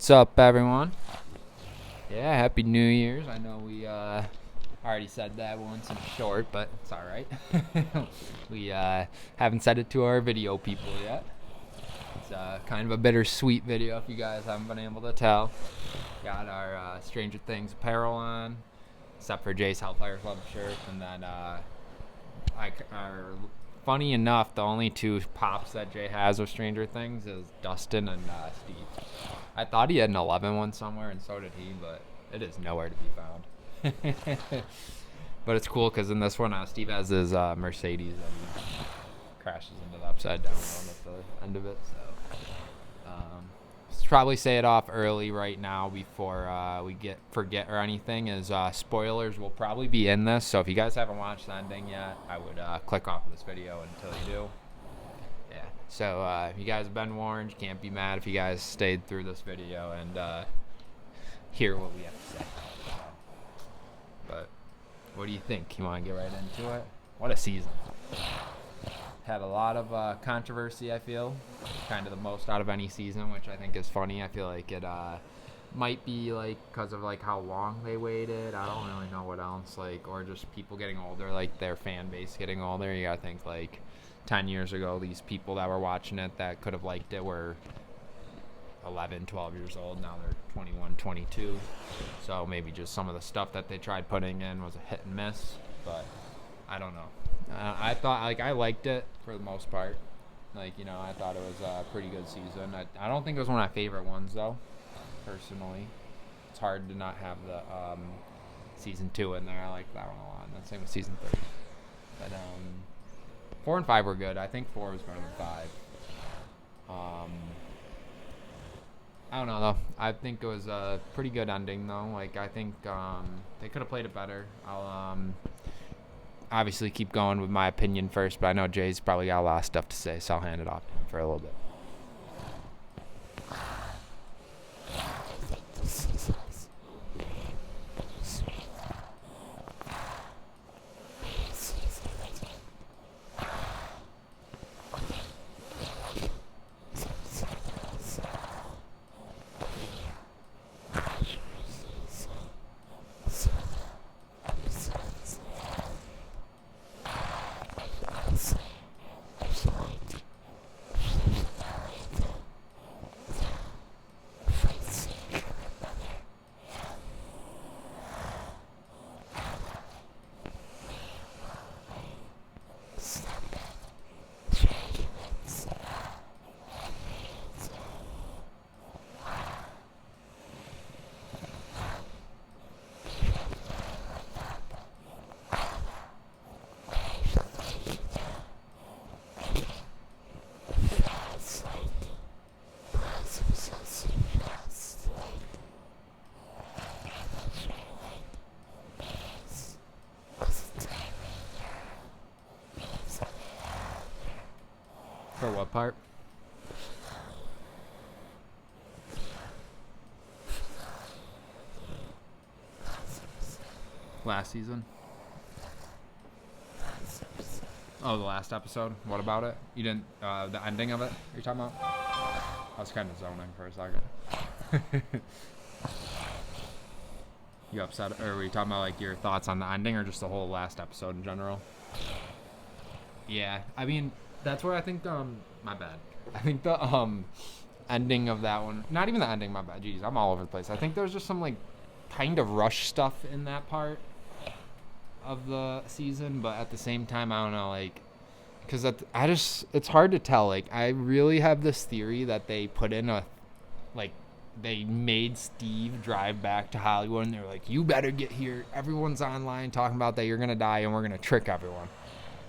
What's up, everyone? Yeah, Happy New Year's. I know we already said that once in short, but it's all right. We haven't said it to our video people yet. It's kind of a bittersweet video if you guys haven't been able to tell. Got our Stranger Things apparel on, except for Jay's Hellfire Club shirt, and then funny enough, the only two pops that Jay has with Stranger Things is Dustin and Steve. I thought he had an 11 one somewhere, and so did he, but it is nowhere to be found. But it's cool because in this one, Steve has his Mercedes and he crashes into the upside down one at the end of it. So, let's probably say it off early right now before we forget or anything. Is spoilers will probably be in this. So if you guys haven't watched the ending yet, I would click off of this video until you do. Yeah. So you guys have been warned. You can't be mad if you guys stayed through this video and hear what we have to say. But what do you think? You want to get right into it? What a season. Had a lot of controversy, I feel. Kind of the most out of any season, which I think is funny. I feel like it might be like because of like how long they waited. I don't really know what else, like, or just people getting older, like their fan base getting older. You gotta think like 10 years ago, these people that were watching it that could have liked it were 11, 12 years old. Now they're 21, 22. So maybe just some of the stuff that they tried putting in was a hit and miss. But I don't know. I thought, like, I liked it for the most part. Like, you know, I thought it was a pretty good season. I don't think it was one of my favorite ones, though, personally. It's hard to not have the season 2 in there. I like that one a lot. And the same with season 3. But 4 and 5 were good. I think 4 was better than 5. I don't know, though. I think it was a pretty good ending, though. Like, I think they could have played it better. I'll obviously keep going with my opinion first, but I know Jay's probably got a lot of stuff to say, so I'll hand it off to him for a little bit. For what part? Last season? Oh, the last episode? What about it? You didn't, the ending of it you're talking about? I was kind of zoning for a second. You upset, or were you talking about like your thoughts on the ending or just the whole last episode in general? Yeah, I mean, that's where I think, my bad. I think the, ending of that one, not even the ending, my bad, jeez, I'm all over the place. I think there's just some, like, kind of rush stuff in that part of the season, but at the same time, I don't know, like, because it's hard to tell. Like, I really have this theory that they put in they made Steve drive back to Hollywood, and they're like, you better get here. Everyone's online talking about that you're going to die, and we're going to trick everyone.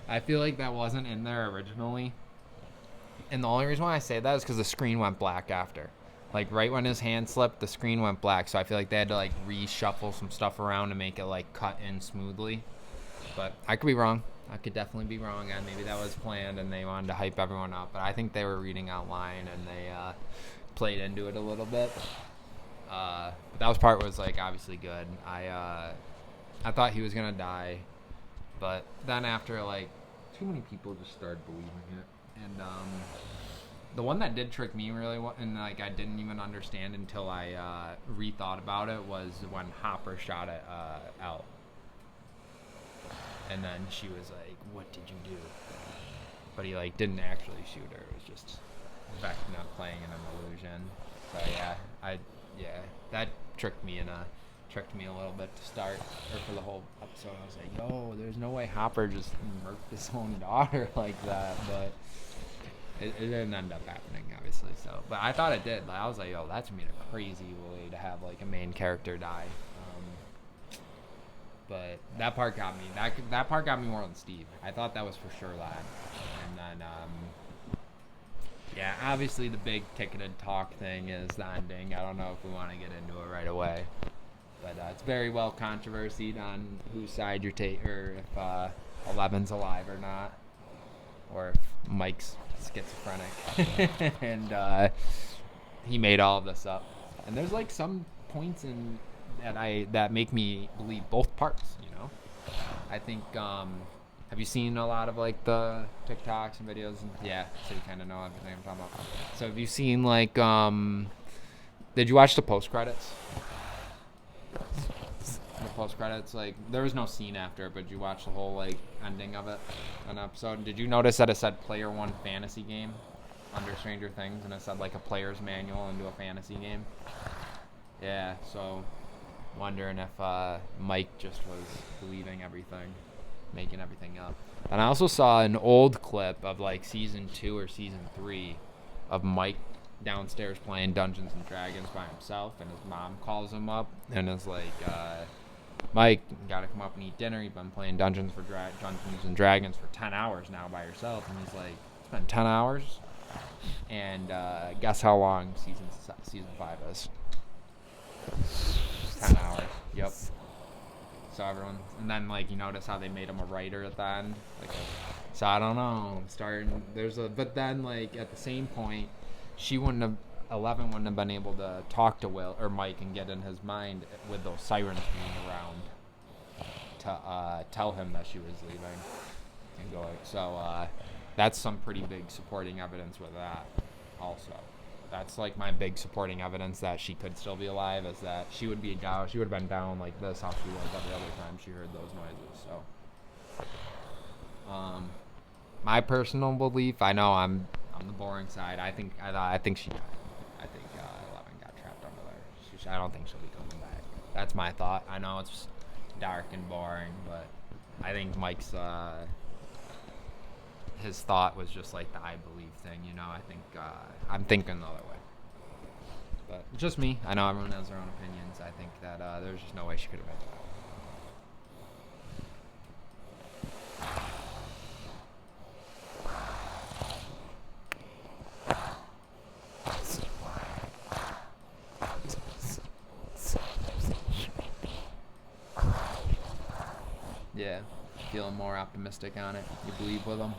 I feel like that wasn't in there originally. And the only reason why I say that is because the screen went black after. Like, right when his hand slipped, the screen went black. So I feel like they had to, like, reshuffle some stuff around to make it, like, cut in smoothly. But I could be wrong. I could definitely be wrong. And maybe that was planned and they wanted to hype everyone up. But I think they were reading outline and they played into it a little bit. But that was part was, like, obviously good. I thought he was going to die. But then after, like, too many people just started believing it. And The one that did trick me really, and like I didn't even understand until I rethought about it, was when Hopper shot at Elle, and then she was like, "What did you do?" But he like didn't actually shoot her. It was just Vecna playing in an illusion. So that tricked me a little bit to start, or for the whole episode. I was like, "Yo, there's no way Hopper just murked his own daughter like that." But it didn't end up happening, obviously. So, but I thought it did. Like, I was like, "Yo, that's gonna be a crazy way to have like a main character die." But that part got me. That part got me more than Steve. I thought that was for sure Lad. And then, yeah, obviously the big ticketed talk thing is the ending. I don't know if we want to get into it right away. But it's very well controversied on whose side you're taking, or if 11's alive or not. Or if Mike's schizophrenic. And he made all of this up. And there's like some points in that make me believe both parts, you know. I think have you seen a lot of like the TikToks and videos? Yeah, so you kind of know everything I'm talking about. So have you seen like did you watch the post credits? The post credits, like there was no scene after, but you watched the whole like ending of it, an episode. Did you notice that it said Player One Fantasy Game under Stranger Things, and it said like a player's manual into a fantasy game? Yeah, so wondering if Mike just was believing everything, making everything up. And I also saw an old clip of like season 2 or season 3 of Mike downstairs playing Dungeons and Dragons by himself, and his mom calls him up and is like, Mike, you gotta come up and eat dinner. You've been playing Dungeons and Dragons for 10 hours now by yourself. And he's like, it's been 10 hours? And guess how long season 5 is? 10 hours. Yep. So everyone, and then like you notice how they made him a writer at the end. So I don't know. But then like at the same point, 11 wouldn't have been able to talk to Will or Mike and get in his mind with those sirens being around to tell him that she was leaving and going. So that's some pretty big supporting evidence with that also. That's like my big supporting evidence that she could still be alive, is that she would be down. She would have been down like this, how she was every other time she heard those noises. So, my personal belief, I know I'm on the boring side. I think she died. I think 11 got trapped under there. I don't think she'll be coming back. That's my thought. I know it's dark and boring, but I think Mike's his thought was just like the I believe thing, you know. I think I'm thinking the other way, but just me. I know everyone has their own opinions. I think that there's just no way she could have been. Yeah, feeling more optimistic on it. You believe with them?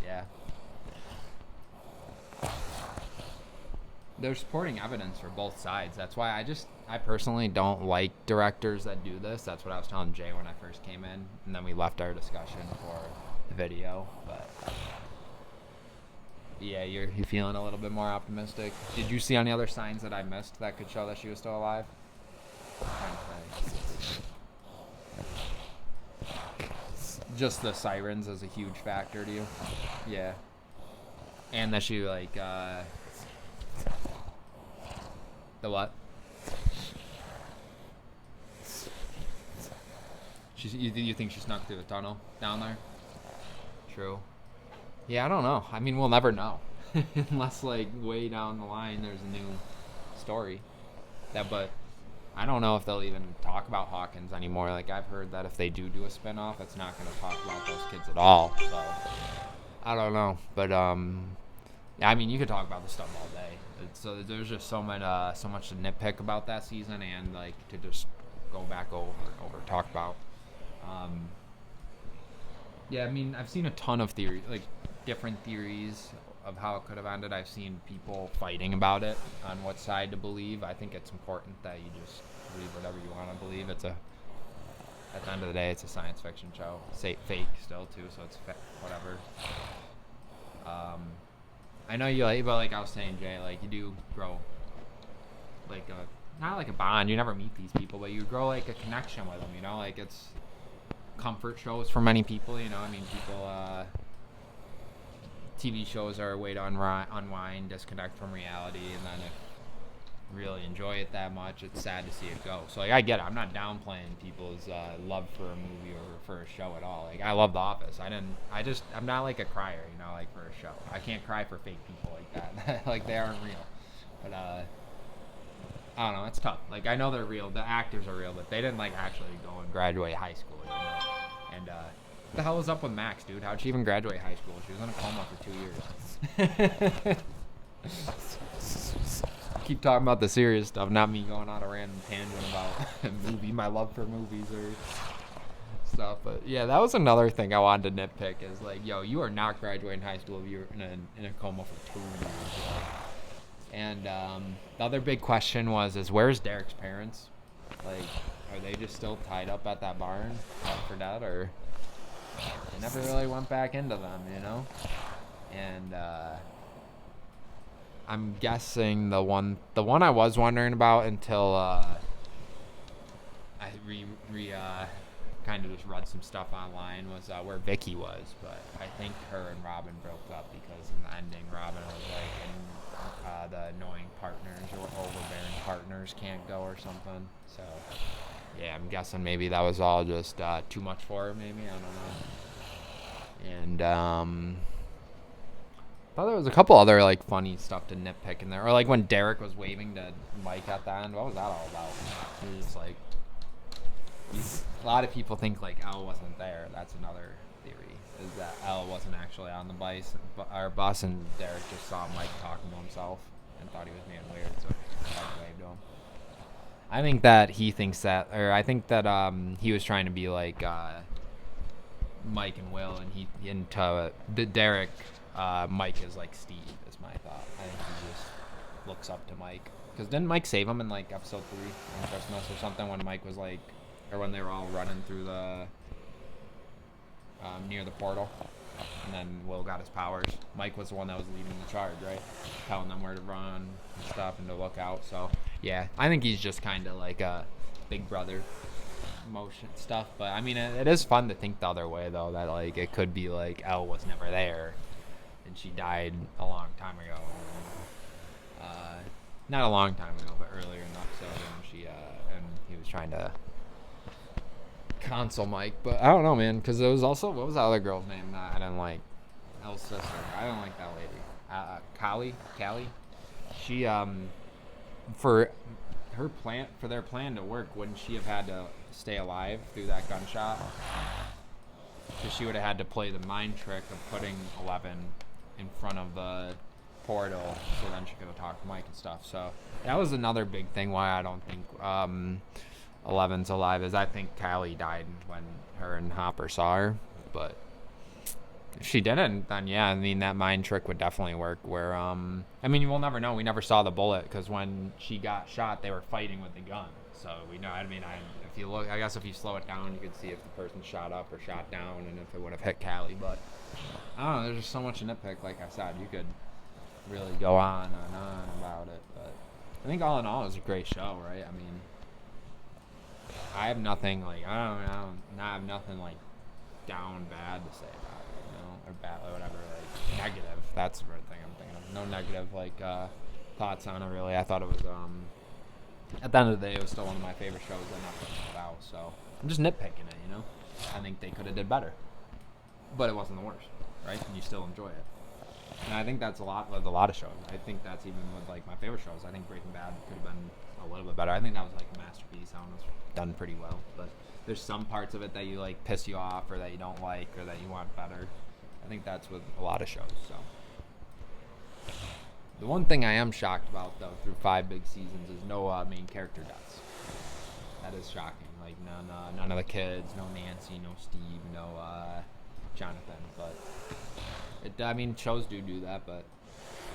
Yeah. There's supporting evidence for both sides. That's why I personally don't like directors that do this. That's what I was telling Jay when I first came in, and then we left our discussion for the video. But yeah, you're feeling a little bit more optimistic. Did you see any other signs that I missed that could show that she was still alive? Just the sirens is a huge factor to you. Yeah. And that she like the what? You think she snuck through the tunnel down there? True. Yeah, I don't know. I mean, we'll never know. Unless like way down the line there's a new story. But I don't know if they'll even talk about Hawkins anymore. Like, I've heard that if they do a spinoff, it's not going to talk about those kids at all. So, I don't know. But, I mean, you could talk about this stuff all day. So there's just so much to nitpick about that season, and, like, to just go back over talk about. Yeah, I mean, I've seen a ton of theories, like, different theories of how it could have ended. I've seen people fighting about it on what side to believe. I think it's important that you just believe whatever you want to believe. At the end of the day, it's a science fiction show. Fake still too, so it's whatever. I know you like, but like I was saying, Jay, like you do grow like a not like a bond. You never meet these people, but you grow like a connection with them. You know, like it's comfort shows for many people. You know, I mean, people. TV shows are a way to unwind, disconnect from reality, and then if you really enjoy it that much, it's sad to see it go. So like I get it. I'm not downplaying people's love for a movie or for a show at all. Like I love The Office. I'm not like a crier, you know, like for a show. I can't cry for fake people like that. Like they aren't real. But I don't know. It's tough. Like I know they're real. The actors are real, but they didn't like actually go and graduate high school, you know. And what the hell was up with Max, dude? How'd she even graduate high school? She was in a coma for 2 years. Keep talking about the serious stuff, not me going on a random tangent about my love for movies or stuff. But yeah, that was another thing I wanted to nitpick is like, yo, you are not graduating high school if you're in a coma for 2 years. And the other big question is where's Derek's parents? Like, are they just still tied up at that barn for dead, or they never really went back into them, you know? And I'm guessing the one I was wondering about until I kind of just read some stuff online was where Vicky was, but I think her and Robin broke up because in the ending Robin was like, the annoying partners or overbearing partners can't go or something. So yeah, I'm guessing maybe that was all just too much for her. Maybe I don't know. And thought there was a couple other like funny stuff to nitpick in there, or like when Derek was waving to Mike at the end. What was that all about? It was like a lot of people think like Elle wasn't there. That's another theory, is that Elle wasn't actually on the bus, and Derek just saw Mike talking to himself and thought he was being weird, so he waved to him. I think that he thinks that, or I think that he was trying to be like Mike and Will, and he into Derek. Mike is like Steve, is my thought. I think he just looks up to Mike. Because didn't Mike save him in like episode 3 on Christmas or something when Mike was like, or when they were all running through the, near the portal? And then Will got his powers. Mike was the one that was leading the charge, right? Telling them where to run and stuff and to look out. So, yeah, I think he's just kind of like a big brother motion stuff. But, I mean, it is fun to think the other way, though, that like it could be like Elle was never there. And she died a long time ago. Not a long time ago, but earlier in the episode, and he was trying to console Mike. But I don't know, man, because it was also, what was that other girl's name that I didn't like? Elle's sister. I didn't like that lady. Callie. She for their plan to work, wouldn't she have had to stay alive through that gunshot? Because she would have had to play the mind trick of putting 11 in front of the portal, so then she could have talked to Mike and stuff. So that was another big thing why I don't think 11's alive, is I think Callie died when her and Hopper saw her. But if she didn't, then yeah, I mean that mind trick would definitely work. Where I mean, we'll never know. We never saw the bullet because when she got shot, they were fighting with the gun. So we know. I mean, if you look, I guess if you slow it down, you could see if the person shot up or shot down, and if it would have hit Callie. But I don't know. There's just so much to nitpick. Like I said, you could really go on and on about it. But I think all in all, it was a great show, right? I mean, I have nothing like I have nothing like down bad to say about it, you know, or bad or whatever, like negative. That's the right thing I'm thinking of. No negative like thoughts on it really. I thought it was at the end of the day, it was still one of my favorite shows that Netflix put out. So I'm just nitpicking it, you know. I think they could have did better, but it wasn't the worst, right? And you still enjoy it. And I think that's a lot with a lot of shows. I think that's even with like my favorite shows. I think Breaking Bad could have been a little bit better. I think that was like a masterpiece. I don't know, it's done pretty well. But there's some parts of it that you like piss you off, or that you don't like, or that you want better. I think that's with a lot of shows. So the one thing I am shocked about though, through 5 big seasons, is no main character deaths. That is shocking. Like none of the kids, no Nancy, no Steve, no Jonathan. But I mean, shows do that, but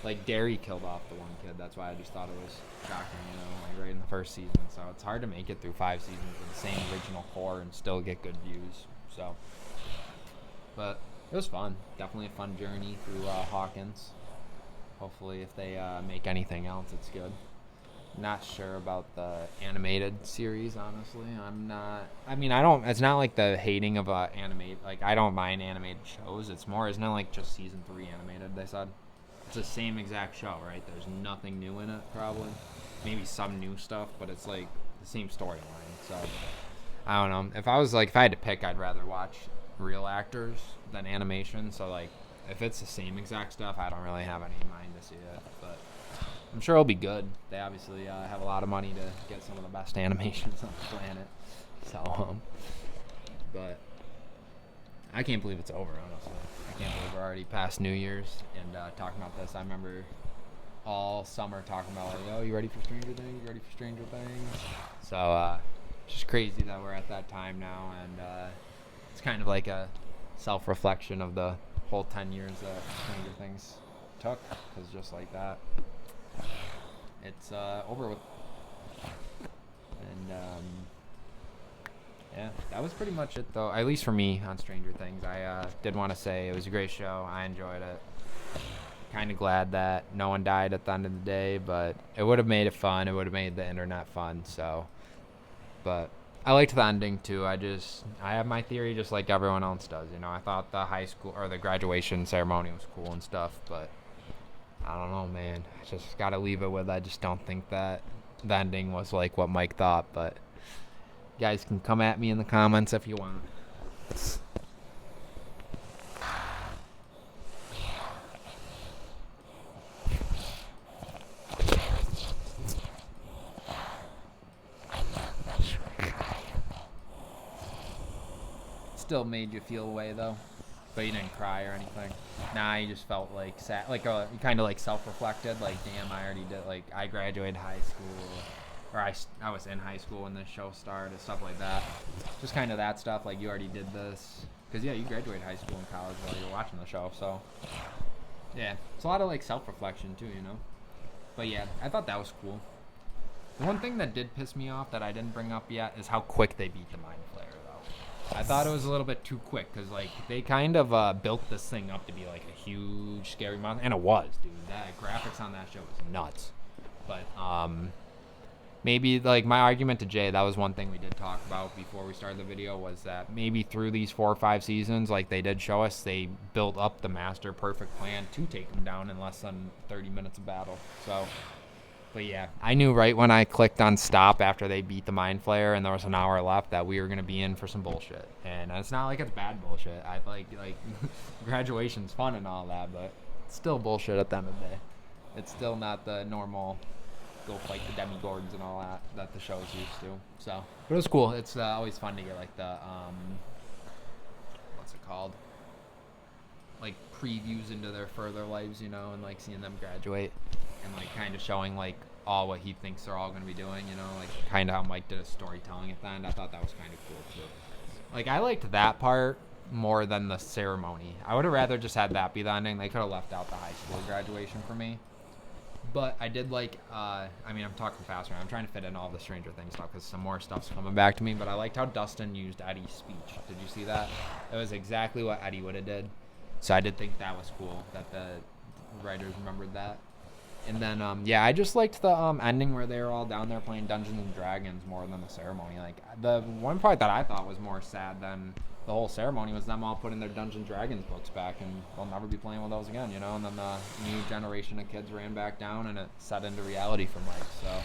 like Derry killed off the one kid. That's why I just thought it was shocking, you know, like right in the first season. So it's hard to make it through 5 seasons with the same original core and still get good views. So, but it was fun. Definitely a fun journey through Hawkins. Hopefully, if they make anything else, it's good. Not sure about the animated series, honestly. I'm not. I mean, I don't. It's not like the hating of animate. Like, I don't mind animated shows. It's more. It's not like just season 3 animated. They said it's the same exact show, right? There's nothing new in it, probably. Maybe some new stuff, but it's like the same storyline. So I don't know. If I had to pick, I'd rather watch real actors than animation. So like, if it's the same exact stuff, I don't really have any mind to see it. But I'm sure it'll be good. They obviously have a lot of money to get some of the best animations on the planet. So, but I can't believe it's over, honestly. I can't believe we're already past New Year's and talking about this. I remember all summer talking about, like, oh, you ready for Stranger Things? You ready for Stranger Things? So, just crazy that we're at that time now. And it's kind of like a self-reflection of the whole 10 years that Stranger Things took. Because just like that, it's over with. And yeah, that was pretty much it, though. At least for me on Stranger Things, I did want to say it was a great show. I enjoyed it. Kind of glad that no one died at the end of the day, but it would have made it fun. It would have made the internet fun. So, but I liked the ending too. I have my theory, just like everyone else does. You know, I thought the high school or the graduation ceremony was cool and stuff, but I don't know, man. I just gotta leave it with. I just don't think that the ending was like what Mike thought. But you guys can come at me in the comments if you want. Still made you feel away though, but you didn't cry or anything. Nah, you just felt like sad, like you kind of like self-reflected, like damn, I already did, like I graduated high school, or I was in high school when this show started, stuff like that. Just kind of that stuff, like you already did this, because yeah, you graduated high school and college while you were watching the show, so yeah, it's a lot of like self-reflection too, you know. But yeah, I thought that was cool. The one thing that did piss me off that I didn't bring up yet is how quick they beat the Mind Flayer. I thought it was a little bit too quick because, like, they kind of built this thing up to be, like, a huge, scary monster. And it was, dude. That graphics on that show was nuts. But maybe, like, my argument to Jay, that was one thing we did talk about before we started the video, was that maybe through these 4 or 5 seasons, like they did show us, they built up the master perfect plan to take them down in less than 30 minutes of battle. So... But yeah, I knew right when I clicked on stop after they beat the Mind Flayer and there was an hour left that we were going to be in for some bullshit. And it's not like it's bad bullshit. I like graduation's fun and all that, but it's still bullshit at the end of the day. It's still not the normal go fight the demigorgs and all that the show's used to. So, but it was cool. It's always fun to get like the what's it called? Like previews into their further lives, you know, and like seeing them graduate. And like kind of showing like all what he thinks they're all going to be doing, you know, like kind of how Mike did a storytelling at the end. I thought that was kind of cool too. Like I liked that part more than the ceremony. I would have rather just had that be the ending. They could have left out the high school graduation for me. But I did like, I mean, I'm talking faster. I'm trying to fit in all the Stranger Things stuff because some more stuff's coming back to me. But I liked how Dustin used Eddie's speech. Did you see that? It was exactly what Eddie would have did. So I did think that was cool that the writers remembered that. And then, yeah, I just liked the ending where they were all down there playing Dungeons and Dragons more than the ceremony. Like, the one part that I thought was more sad than the whole ceremony was them all putting their Dungeons and Dragons books back, and they'll never be playing with those again, you know? And then the new generation of kids ran back down, and it set into reality for Mike, so.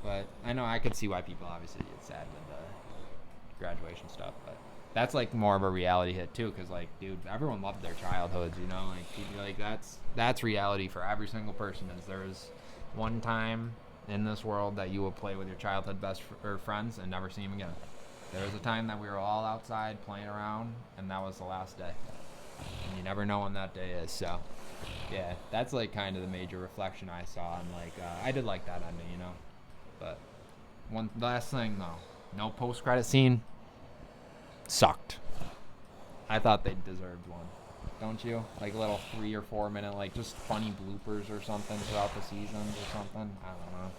But I know I could see why people obviously get sad with the graduation stuff, but that's like more of a reality hit too, because like, dude, everyone loved their childhoods, you know, like people, like that's reality for every single person. Is there is one time in this world that you will play with your childhood friends and never see them again. There was a time that we were all outside playing around, and that was the last day, and you never know when that day is. So yeah, that's like kind of the major reflection I saw, and like I did like that ending, you know. But one last thing though, no post-credit scene. Sucked. I thought they deserved one. Don't you? Like a little 3 or 4 minute, like just funny bloopers or something throughout the seasons or something. I don't know.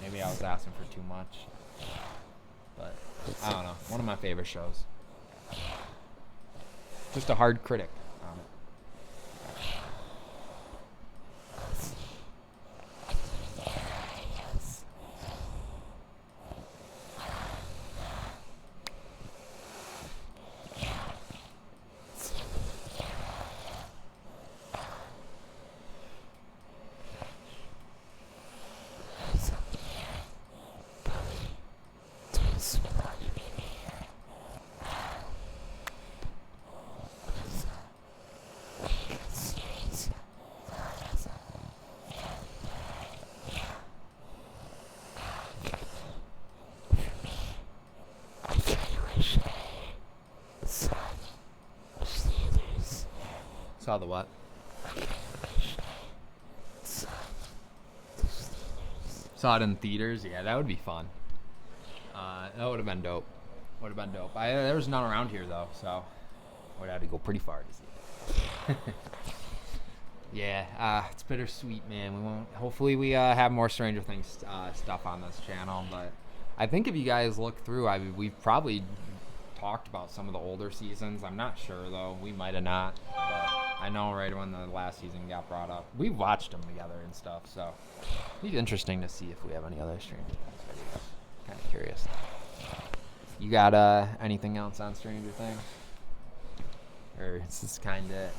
Maybe I was asking for too much. But I don't know. One of my favorite shows. Just a hard critic on it. Saw the what? Saw it in theaters. Yeah, that would be fun. That would have been dope. There was none around here though, so I would have to go pretty far to see it. Yeah, it's bittersweet, man. We won't. Hopefully, we have more Stranger Things stuff on this channel. But I think if you guys look through, we've probably talked about some of the older seasons. I'm not sure though. We might have not. But I know right when the last season got brought up, we watched them together and stuff. So it'd be interesting to see if we have any other Stranger Things videos. Kind of curious. You got anything else on Stranger Things? Or is this kind of it?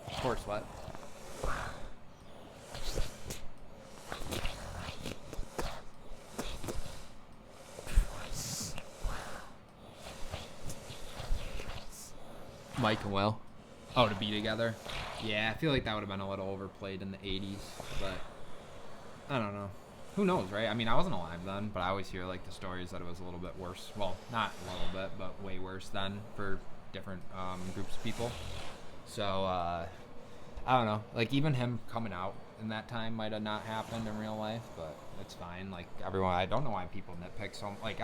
Of course, what? Mike and Will. Oh, to be together? Yeah, I feel like that would have been a little overplayed in the 80s, but I don't know. Who knows, right? I mean, I wasn't alive then, but I always hear like the stories that it was a little bit worse. Well, not a little bit, but way worse then for different groups of people. So, I don't know. Like, even him coming out in that time might have not happened in real life, but it's fine. Like, everyone, I don't know why people nitpick so. Like,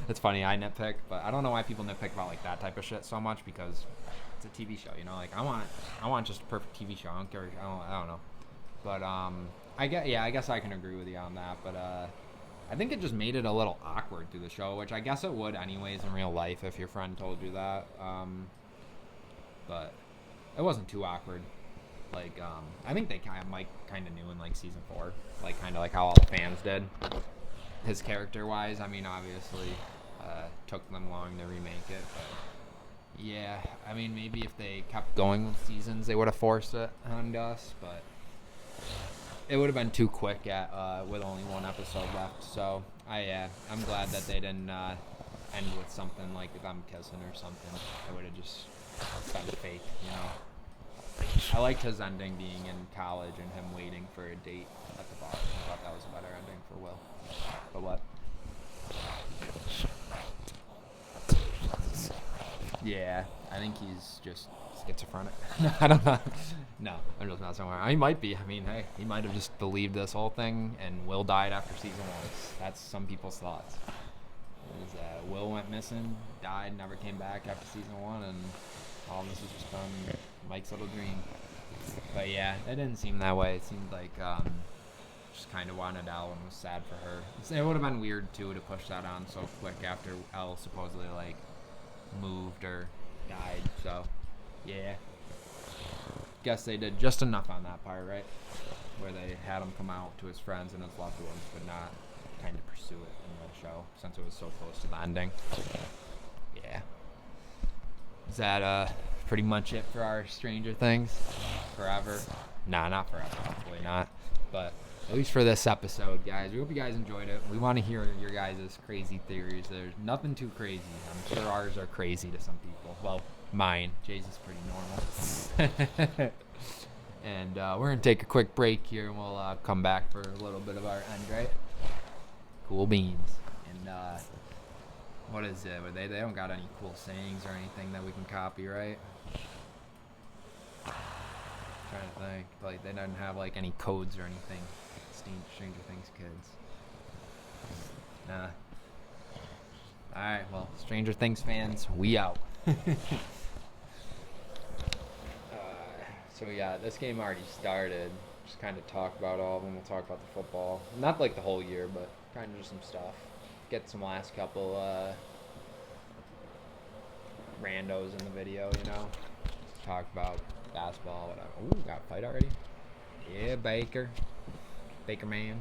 it's funny, I nitpick, but I don't know why people nitpick about like that type of shit so much because it's a TV show, you know. Like, I want just a perfect TV show. I don't care. I don't know. But I guess I can agree with you on that. But I think it just made it a little awkward through the show, which I guess it would anyways in real life if your friend told you that. But it wasn't too awkward. Like, I think Mike kind of knew in like season 4, like kind of like how all the fans did. His character-wise, I mean, obviously, took them long to remake it, but yeah, I mean, maybe if they kept going with seasons, they would have forced it on us, but it would have been too quick with only one episode left. So I'm glad that they didn't end with something like them kissing or something. It would have just been fake, you know. I liked his ending being in college and him waiting for a date at the bar. I thought that was a better ending for Will. But what? Yeah, I think he's just schizophrenic. I don't know. No, I'm just not somewhere. He might be. I mean, hey, he might have just believed this whole thing and Will died after season 1. That's some people's thoughts. Will went missing, died, never came back after season 1, and all this has just been Mike's little dream. But yeah, it didn't seem that way. It seemed like just kind of wanted Elle and was sad for her. It would have been weird too to push that on so quick after Elle supposedly like moved or died. So yeah, guess they did just enough on that part, right? Where they had him come out to his friends and his loved ones, but not kind of pursue it in the show since it was so close to the ending. Yeah. Is that pretty much it for our Stranger Things? Forever? Nah, not forever. Hopefully not. But at least for this episode, guys. We hope you guys enjoyed it. We want to hear your guys' crazy theories. There's nothing too crazy. I'm sure ours are crazy to some people. Well, mine. Jay's is pretty normal. And we're going to take a quick break here, and we'll come back for a little bit of our end, right? Cool beans. And what is it? They don't got any cool sayings or anything that we can copy, right? Trying to think. Like, they don't have like any codes or anything. Stranger Things kids. Nah. Alright, well, Stranger Things fans, we out. So yeah, this game already started. Just kind of talk about all of them. We'll talk about the football. Not like the whole year, but kind of just some stuff. Get some last couple randos in the video, you know. Talk about basketball, whatever. Ooh, got a fight already? Yeah, Baker man.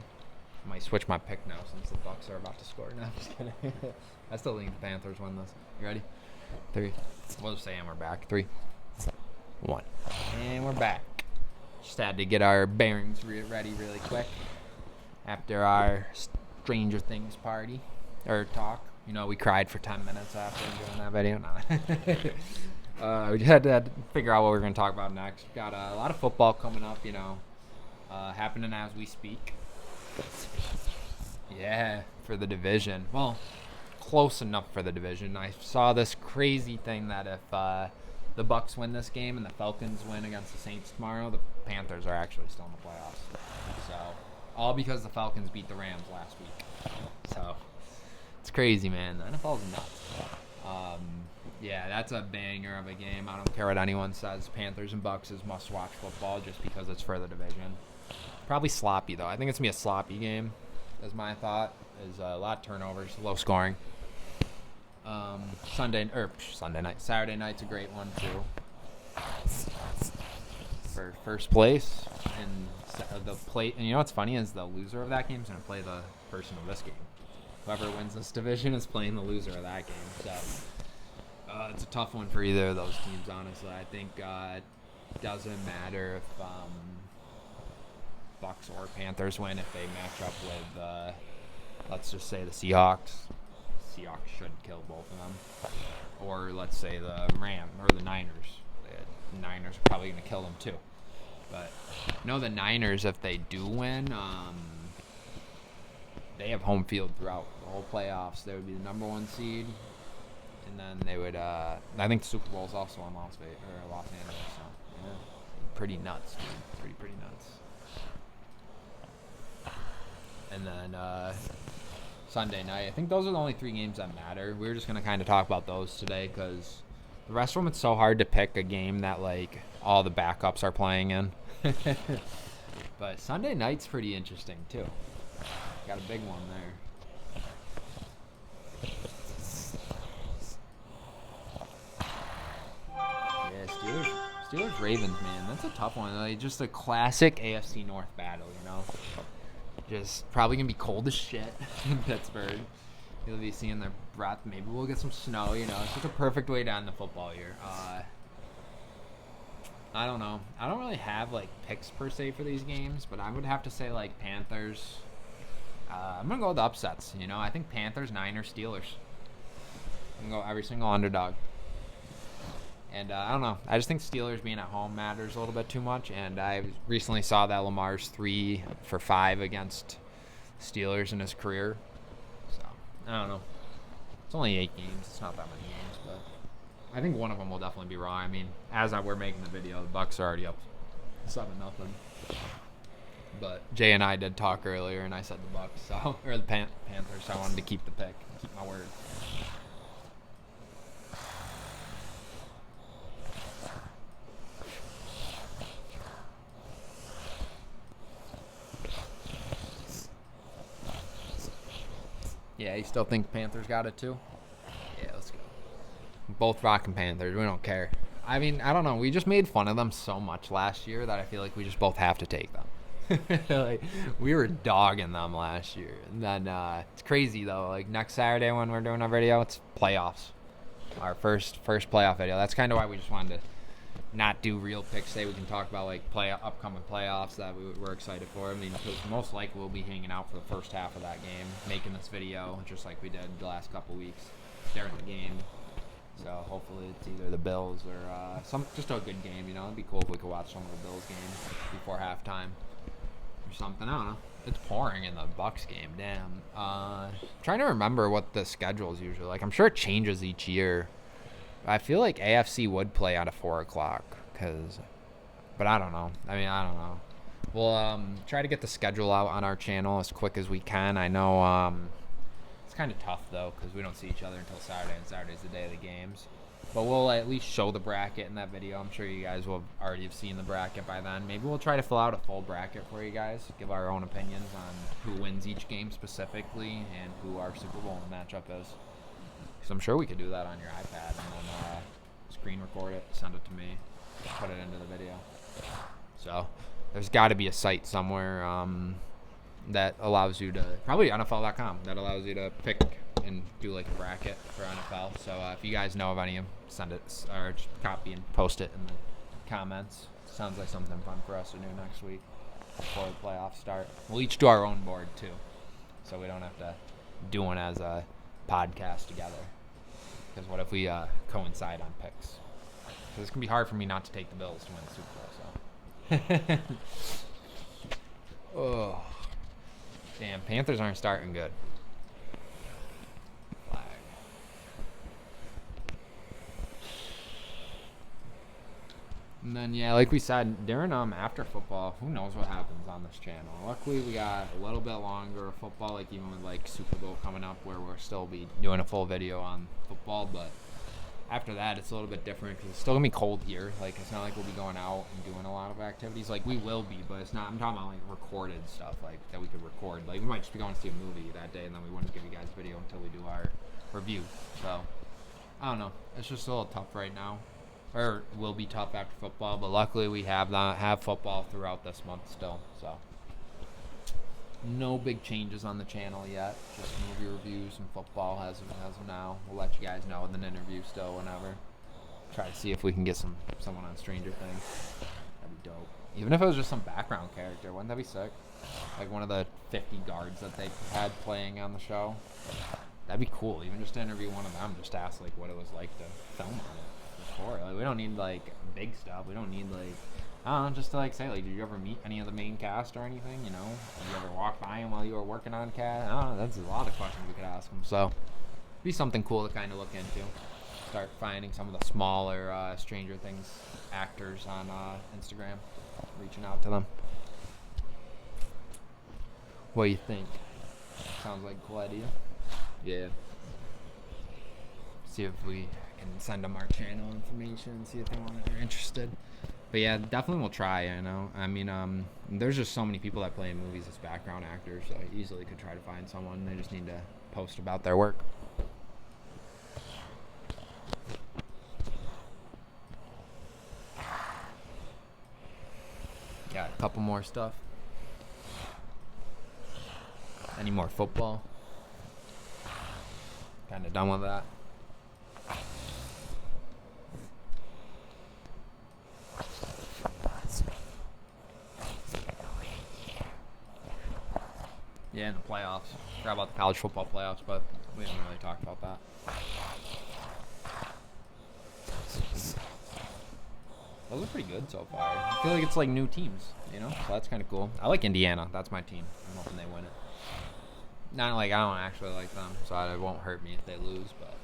I might switch my pick now since the Bucks are about to score. No, I'm just kidding. I still think the Panthers win this. You ready? 3. We'll just say and we're back. 3, 1. And we're back. Just had to get our bearings ready really quick after our Stranger Things party or talk. You know, we cried for 10 minutes after doing that video. No. We had to figure out what we were going to talk about next. Got a lot of football coming up, you know, happening as we speak. Yeah, for the division. Well, close enough for the division. I saw this crazy thing that if the Bucs win this game and the Falcons win against the Saints tomorrow, the Panthers are actually still in the playoffs. So, all because the Falcons beat the Rams last week. So, it's crazy, man. The NFL's nuts. Yeah, that's a banger of a game. I don't care what anyone says. Panthers and Bucs is must-watch football just because it's for the division. Probably sloppy, though. I think it's going to be a sloppy game, is my thought. There's a lot of turnovers, low scoring. Saturday night's a great one, too. For first place. And you know what's funny is the loser of that game is going to play the person of this game. Whoever wins this division is playing the loser of that game. So it's a tough one for either of those teams, honestly. I think it doesn't matter if Bucs or Panthers win if they match up with, let's just say, the Seahawks. Seahawks should kill both of them. Or let's say the Rams or the Niners. The Niners are probably going to kill them too. But the Niners, if they do win, they have home field throughout the whole playoffs. They would be the number 1 seed. And then they would, I think the Super Bowl is also in Los Angeles. So, yeah, pretty nuts, dude. Pretty nuts. And then Sunday night, I think those are the only 3 games that matter. We were just going to kind of talk about those today because the rest of them, it's so hard to pick a game that, like, all the backups are playing in. But Sunday night's pretty interesting, too. Got a big one there. Yeah, Steelers Ravens, man. That's a tough one. Like, just a classic AFC North battle, you know? Just probably going to be cold as shit in Pittsburgh. You'll be seeing their breath. Maybe we'll get some snow, you know? It's just a perfect way to end the football year. I don't know. I don't really have, like, picks per se for these games, but I would have to say, like, Panthers. I'm going to go with the upsets, you know? I think Panthers, Niners, Steelers. I'm going to go every single underdog. And I don't know. I just think Steelers being at home matters a little bit too much. And I recently saw that Lamar's 3 for 5 against Steelers in his career. So, I don't know. It's only 8 games. It's not that many games. But I think one of them will definitely be wrong. I mean, as we're making the video, the Bucs are already up 7-0. But Jay and I did talk earlier, and I said the Bucs, or the Panthers. So I wanted to keep the pick, keep my word. Yeah, you still think Panthers got it too? Yeah, let's go. Both rocking Panthers. We don't care. I mean, I don't know. We just made fun of them so much last year that I feel like we just both have to take them. Like, we were dogging them last year. And then it's crazy, though. Like, next Saturday when we're doing our video, it's playoffs. Our first playoff video. That's kind of why we just wanted to not do real picks today. We can talk about, like, upcoming playoffs that we're excited for. I mean, because most likely we'll be hanging out for the first half of that game, making this video just like we did the last couple weeks during the game. So hopefully it's either the Bills or just a good game, you know. It'd be cool if we could watch some of the Bills games before halftime or something. I don't know. It's pouring in the Bucs game. Damn. Trying to remember what the schedule is usually like. I'm sure it changes each year. I feel like AFC would play at 4 o'clock, but I don't know. I don't know. We'll try to get the schedule out on our channel as quick as we can. I know it's kind of tough, though, because we don't see each other until Saturday, and Saturday's the day of the games. But we'll at least show the bracket in that video. I'm sure you guys will already have seen the bracket by then. Maybe we'll try to fill out a full bracket for you guys, give our own opinions on who wins each game specifically and who our Super Bowl matchup is. Because I'm sure we could do that on your iPad and then screen record it, send it to me, put it into the video. So there's got to be a site somewhere that allows you to, probably NFL.com, that allows you to pick and do like a bracket for NFL. So if you guys know of any of them, send it or just copy and post it in the comments. Sounds like something fun for us to do next week before the playoffs start. We'll each do our own board too, so we don't have to do one as a podcast together. Because what if we coincide on picks? Because it's gonna be hard for me not to take the Bills to win the Super Bowl. So. Oh, damn! Panthers aren't starting good. Flag. And then yeah, like we said, during after football, who knows what happens on this channel. Luckily, we got a little bit longer of football, like even with like Super Bowl coming up, where we'll still be doing a full video on football, but. After that, it's a little bit different because it's still gonna be cold here. Like it's not like we'll be going out and doing a lot of activities. Like we will be, but it's not. I'm talking about like recorded stuff, like that we could record. Like we might just be going to see a movie that day, and then we wouldn't give you guys video until we do our review. So I don't know. It's just a little tough right now, or will be tough after football. But luckily, we have football throughout this month still. So no big changes on the channel yet. Just movie reviews and football as of now. We'll let you guys know with an interview still whenever. Try to see if we can get someone on Stranger Things. That'd be dope. Even if it was just some background character, wouldn't that be sick? Like one of the 50 guards that they had playing on the show. That'd be cool. Even just to interview one of them, just to ask like what it was like to film on it before. Like we don't need like big stuff. We don't need like. I don't know, just to like say, like, did you ever meet any of the main cast or anything, you know? Did you ever walk by him while you were working on cast? I don't know, that's a lot of questions we could ask him. So, be something cool to kind of look into. Start finding some of the smaller Stranger Things actors on Instagram, reaching out to them. What do you think? Sounds like a cool idea. Yeah. See if we can send them our channel information, see if they're interested. But yeah, definitely we'll try, you know. I mean, there's just so many people that play in movies as background actors, so I easily could try to find someone. They just need to post about their work. Got a couple more stuff. Any more football? Kind of done with that. Yeah, in the playoffs. Forgot about the college football playoffs, but we haven't really talked about that. Those are pretty good so far. I feel like it's like new teams, you know? So that's kind of cool. I like Indiana. That's my team. I'm hoping they win it. Not like I don't actually like them, so it won't hurt me if they lose, but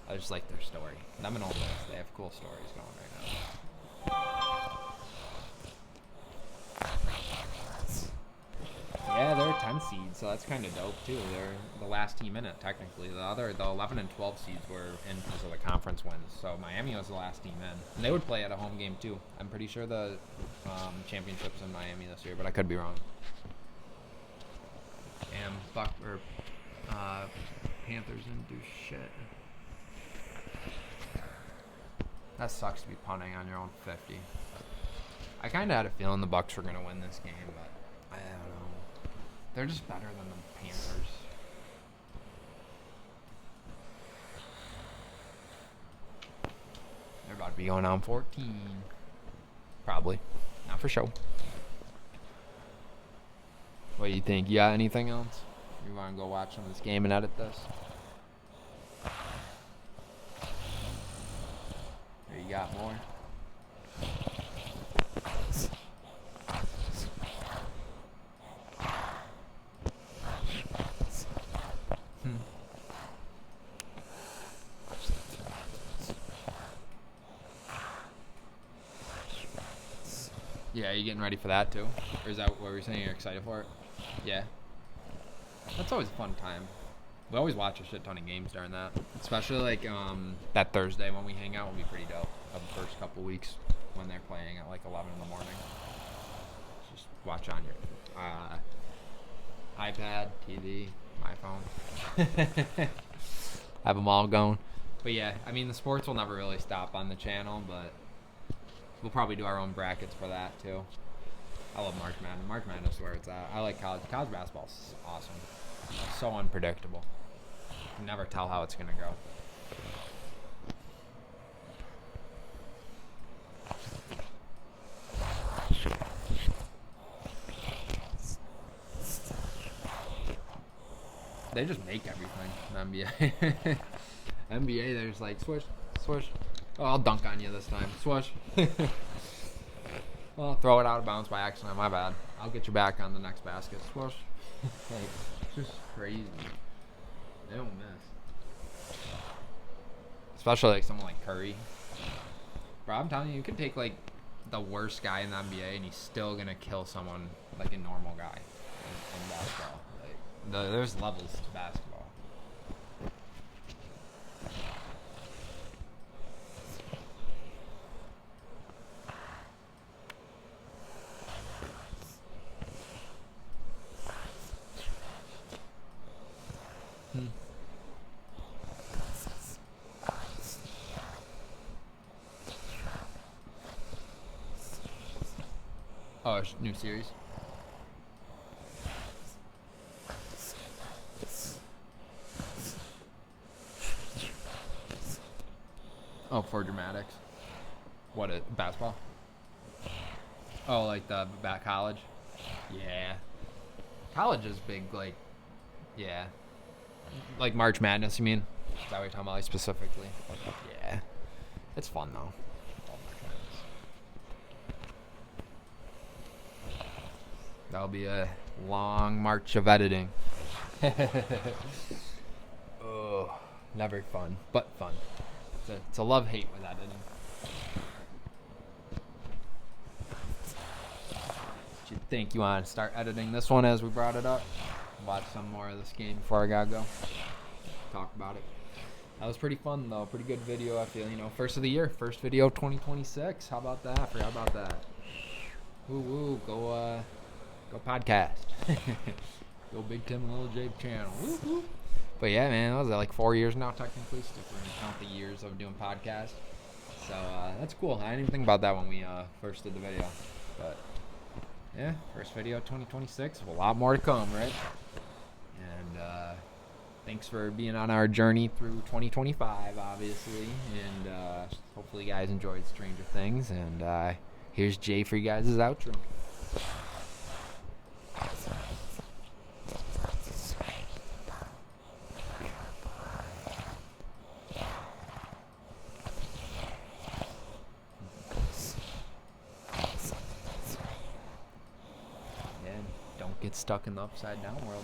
I just like their story. Them and Ole Miss, they have cool stories going right now. Yeah, they're a 10 seed, so that's kind of dope too. They're the last team in it technically. The 11 and 12 seeds were in because of the conference wins. So Miami was the last team in, and they would play at a home game too. I'm pretty sure the championship's in Miami this year, but I could be wrong. And Panthers didn't do shit. That sucks to be punting on your own 50. I kind of had a feeling the Bucs were gonna win this game, but I don't know. They're just better than the Panthers. They're about to be going on 14. Probably. Not for sure. What do you think? You got anything else? You want to go watch some of this game and edit this? Or you got more? Yeah, you getting ready for that too? Or is that what you're saying? You're excited for it? Yeah. That's always a fun time. We always watch a shit ton of games during that. Especially like that Thursday when we hang out will be pretty dope. Of the first couple weeks when they're playing at like 11 in the morning. Just watch on your iPad, TV, my phone. Have them all going. But yeah, I mean the sports will never really stop on the channel, but we'll probably do our own brackets for that too. I love March Madness. March Madness is where it's at. I like college. College basketball's awesome. It's so unpredictable. You can never tell how it's gonna go. They just make everything in the NBA. NBA, there's like swish, swish. Oh, I'll dunk on you this time. Swish. Well, throw it out of bounds by accident. My bad. I'll get you back on the next basket. Swish. Like, it's just crazy. They don't miss. Especially like someone like Curry. Bro, I'm telling you, you could take like the worst guy in the NBA and he's still gonna kill someone like a normal guy in basketball. Like, there's levels to basketball. Oh, new series. Oh, for dramatics. What, basketball? Oh, like the back college? Yeah. College is big, like, yeah. Like March Madness, you mean? Is that what you're talking about, like, specifically? Yeah. It's fun, though. That'll be a long march of editing. Oh, never fun, but fun. It's a love-hate with editing. Did you think you want to start editing this one as we brought it up? Watch some more of this game before I gotta go. Talk about it. That was pretty fun, though. Pretty good video, I feel. You know, first of the year. First video of 2026. How about that? Forgot about that. Woo woo. Go podcast. Go Big Tim and Little J channel. Woo woo. But yeah, man, that was like 4 years now, technically. So we're going to count the years of doing podcasts. So that's cool. I didn't even think about that when we first did the video. But yeah, first video 2026. A lot more to come, right? And thanks for being on our journey through 2025, obviously. And hopefully you guys enjoyed Stranger Things. And here's Jay for you guys' outro. Get stuck in the upside down world.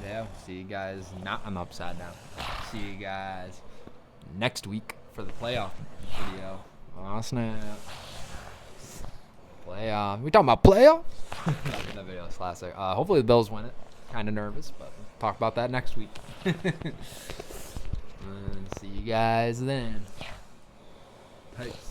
Yeah, see you guys not on the upside down. See you guys next week for the playoff video. Oh snap. Playoff. We talking about playoffs? That video was classic. Hopefully the Bills win it. Kind of nervous, but we'll talk about that next week. And see you guys then. Peace.